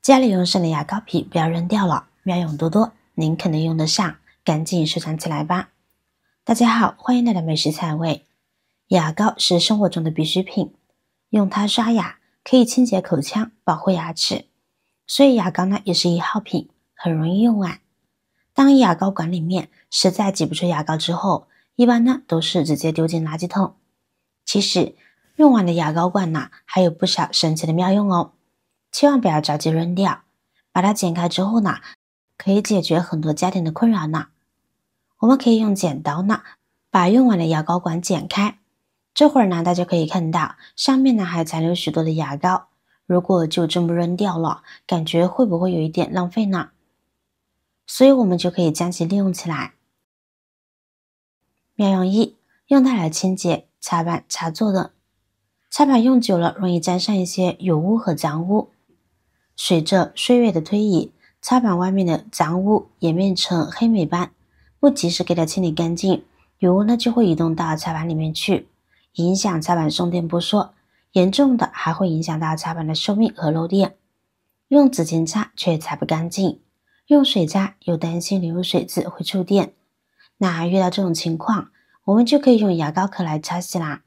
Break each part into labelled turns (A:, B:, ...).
A: 家里用剩的牙膏皮不要扔掉了，妙用多多，您肯定用得上，赶紧收藏起来吧。大家好，欢迎来到美食菜味。牙膏是生活中的必需品，用它刷牙可以清洁口腔，保护牙齿，所以牙膏呢也是一号品，很容易用完。当牙膏管里面实在挤不出牙膏之后，一般呢都是直接丢进垃圾桶。其实用完的牙膏管呢还有不少神奇的妙用哦，千万不要着急扔掉，把它剪开之后呢，可以解决很多家庭的困扰呢。我们可以用剪刀呢，把用完的牙膏管剪开。这会儿呢，大家可以看到上面呢还残留许多的牙膏，如果就这么扔掉了，感觉会不会有一点浪费呢？所以我们就可以将其利用起来。妙用一，用它来清洁擦板、插座等。擦板用久了容易沾上一些油污和脏污，随着岁月的推移，擦板外面的脏污演变成黑霉斑，不及时给它清理干净，油污呢就会移动到擦板里面去，影响擦板送电不说，严重的还会影响到擦板的寿命和漏电。用纸巾擦却擦不干净，用水擦又担心流入水渍会触电。那遇到这种情况，我们就可以用牙膏壳来擦洗啦。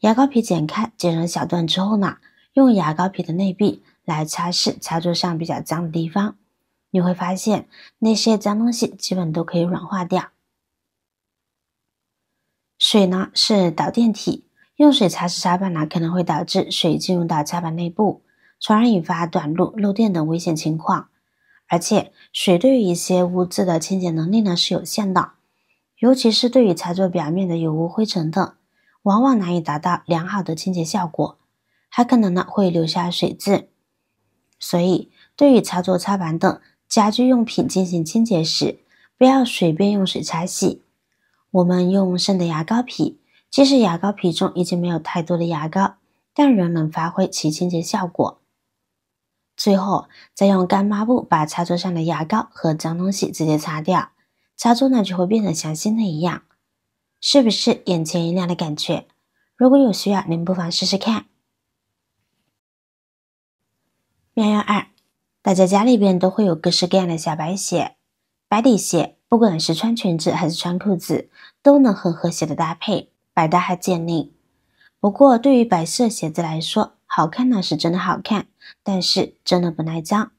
A: 牙膏皮剪开，剪成小段之后呢，用牙膏皮的内壁来擦拭擦桌上比较脏的地方，你会发现那些脏东西基本都可以软化掉。水呢是导电体，用水擦拭擦板呢可能会导致水进入到擦板内部，从而引发短路、漏电等危险情况。而且水对于一些污渍的清洁能力呢是有限的，尤其是对于擦桌表面的油污、灰尘等，往往难以达到良好的清洁效果，还可能呢会留下水渍。所以对于擦桌、擦板等家居用品进行清洁时，不要随便用水擦洗。我们用剩的牙膏皮，即使牙膏皮中已经没有太多的牙膏，但仍能发挥其清洁效果。最后再用干抹布把擦桌上的牙膏和脏东西直接擦掉，擦桌呢就会变得像新的一样。是不是眼前一亮的感觉？如果有需要，您不妨试试看。妙用二，大家家里边都会有各式各样的小白鞋，白底鞋不管是穿裙子还是穿裤子，都能很和谐的搭配，百搭还减龄。不过对于白色鞋子来说，好看呢是真的好看，但是真的不耐脏。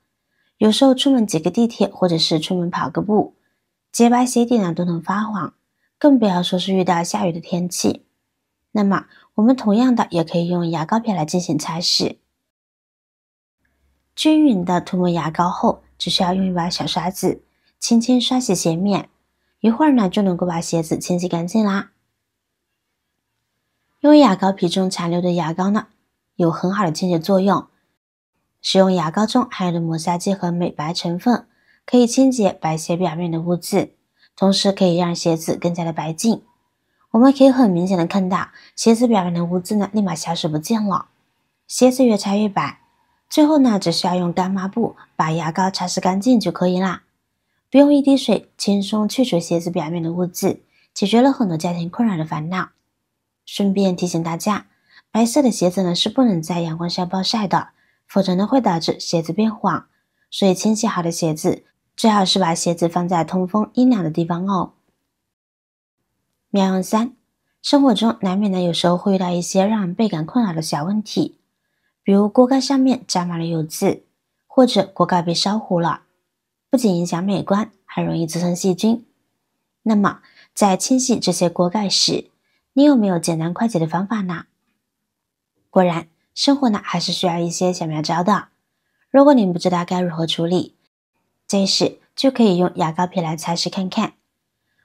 A: 有时候出门挤个地铁，或者是出门跑个步，洁白鞋底呢都能发黄，更不要说是遇到下雨的天气。那么我们同样的也可以用牙膏皮来进行擦拭。均匀的涂抹牙膏后，只需要用一把小刷子轻轻刷洗鞋面，一会儿呢就能够把鞋子清洗干净啦。因为牙膏皮中残留的牙膏呢有很好的清洁作用，使用牙膏中含有的磨砂剂和美白成分，可以清洁白鞋表面的污渍，同时可以让鞋子更加的白净。我们可以很明显的看到鞋子表面的污渍呢立马消失不见了，鞋子越擦越白。最后呢只需要用干抹布把牙膏擦拭干净就可以啦，不用一滴水轻松去除鞋子表面的污渍，解决了很多家庭困扰的烦恼。顺便提醒大家，白色的鞋子呢是不能在阳光下暴晒的，否则呢会导致鞋子变黄，所以清洗好的鞋子最好是把鞋子放在通风阴凉的地方哦。妙用三，生活中难免呢有时候会遇到一些让人倍感困扰的小问题，比如锅盖上面沾满了油渍，或者锅盖被烧糊了，不仅影响美观，还容易滋生细菌。那么在清洗这些锅盖时，你有没有简单快捷的方法呢？果然，生活呢还是需要一些小妙招的。如果您不知道该如何处理，这时就可以用牙膏皮来擦拭看看。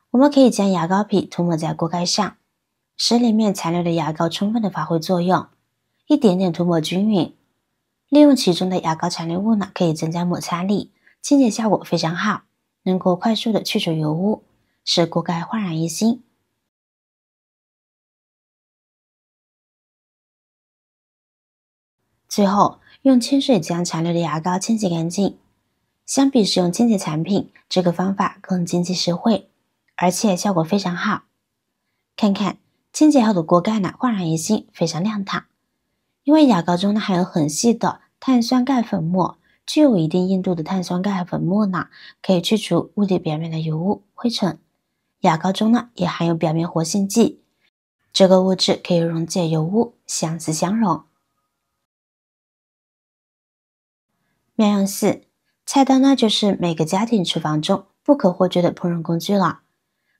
A: 我们可以将牙膏皮涂抹在锅盖上，使里面残留的牙膏充分的发挥作用，一点点涂抹均匀。利用其中的牙膏残留物呢，可以增加摩擦力，清洁效果非常好，能够快速的去除油污，使锅盖焕然一新。最后用清水将残留的牙膏清洗干净。相比使用清洁产品，这个方法更经济实惠，而且效果非常好。看看清洁后的锅盖呢，焕然一新，非常亮堂。因为牙膏中呢含有很细的碳酸钙粉末，具有一定硬度的碳酸钙和粉末呢，可以去除物体表面的油污、灰尘。牙膏中呢也含有表面活性剂，这个物质可以溶解油污，相似相溶。妙用4，菜刀呢就是每个家庭厨房中不可或缺的烹饪工具了。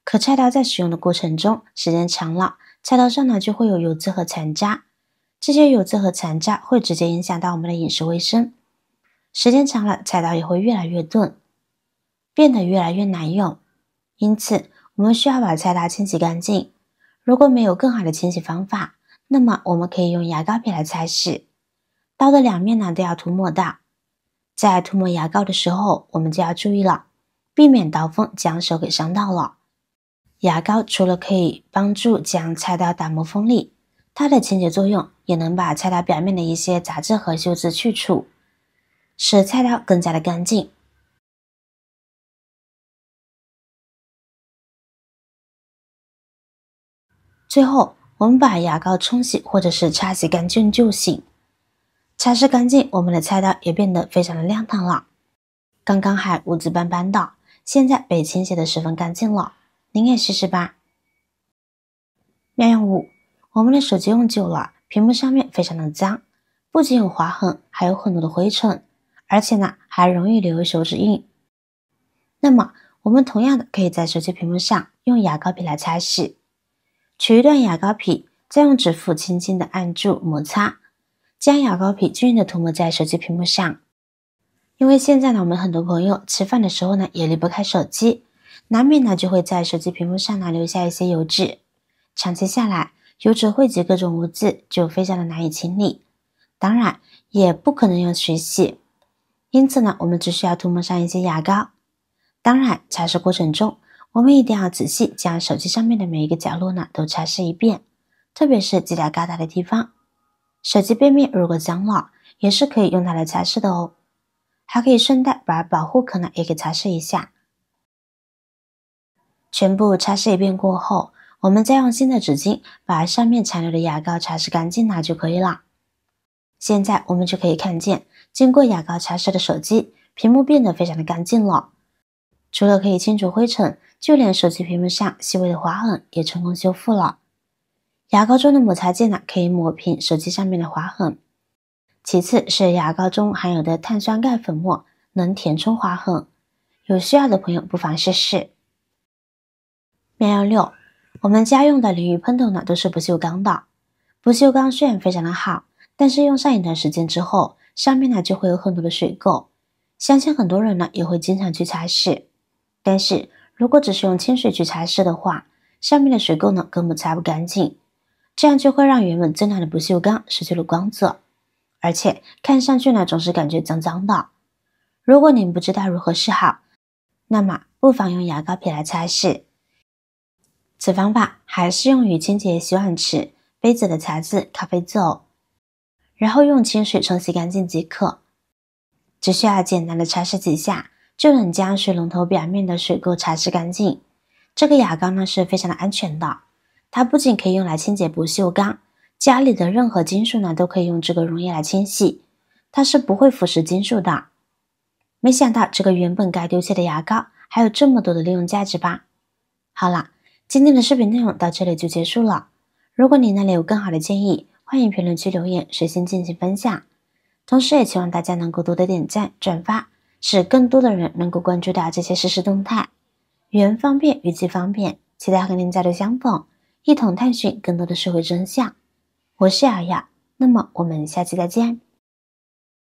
A: 可菜刀在使用的过程中，时间长了，菜刀上呢就会有油渍和残渣，这些油渍和残渣会直接影响到我们的饮食卫生。时间长了，菜刀也会越来越钝，变得越来越难用。因此，我们需要把菜刀清洗干净。如果没有更好的清洗方法，那么我们可以用牙膏皮来擦拭。刀的两面呢都要涂抹到。在涂抹牙膏的时候，我们就要注意了，避免刀锋将手给伤到了。牙膏除了可以帮助将菜刀打磨锋利，它的清洁作用也能把菜刀表面的一些杂质和锈渍去除，使菜刀更加的干净。最后，我们把牙膏冲洗或者是擦洗干净就行。擦拭干净，我们的菜刀也变得非常的亮堂了。刚刚还污渍斑斑的，现在被清洗的十分干净了。您也试试吧。妙用5，我们的手机用久了，屏幕上面非常的脏，不仅有划痕，还有很多的灰尘，而且呢还容易留有手指印。那么我们同样的可以在手机屏幕上用牙膏皮来擦拭。取一段牙膏皮，再用指腹轻轻的按住摩擦，将牙膏皮均匀的涂抹在手机屏幕上。因为现在呢，我们很多朋友吃饭的时候呢也离不开手机，难免呢就会在手机屏幕上呢留下一些油脂。长期下来，油脂汇集各种污渍，就非常的难以清理，当然也不可能用水洗。因此呢，我们只需要涂抹上一些牙膏。当然，擦拭过程中，我们一定要仔细将手机上面的每一个角落呢都擦拭一遍，特别是犄角旮旯的地方。手机背面如果脏了，也是可以用它来擦拭的哦。还可以顺带把保护壳呢也给擦拭一下。全部擦拭一遍过后，我们再用新的纸巾把上面残留的牙膏擦拭干净了就可以了。现在我们就可以看见，经过牙膏擦拭的手机屏幕变得非常的干净了。除了可以清除灰尘，就连手机屏幕上细微的划痕也成功修复了。牙膏中的摩擦剂呢，可以抹平手机上面的划痕。其次是牙膏中含有的碳酸钙粉末，能填充划痕。有需要的朋友不妨试试。妙用6，我们家用的淋浴喷头呢都是不锈钢的。不锈钢虽然非常的好，但是用上一段时间之后，上面呢就会有很多的水垢。相信很多人呢也会经常去擦拭。但是如果只是用清水去擦拭的话，上面的水垢呢根本擦不干净，这样就会让原本锃亮的不锈钢失去了光泽，而且看上去呢总是感觉脏脏的。如果您不知道如何是好，那么不妨用牙膏皮来擦拭。此方法还适用于清洁洗碗池、杯子的擦渍、咖啡渍哦。然后用清水冲洗干净即可，只需要简单的擦拭几下，就能将水龙头表面的水垢擦拭干净。这个牙膏呢是非常的安全的，它不仅可以用来清洁不锈钢，家里的任何金属呢都可以用这个溶液来清洗，它是不会腐蚀金属的。没想到这个原本该丢弃的牙膏还有这么多的利用价值吧。好了，今天的视频内容到这里就结束了。如果你那里有更好的建议，欢迎评论区留言，随心进行分享。同时也希望大家能够多多点赞、转发，使更多的人能够关注到这些实时动态。语言方便，语气方便，期待和您再度相逢，一同探寻更多的社会真相。我是瑶瑶，那么我们下期再见。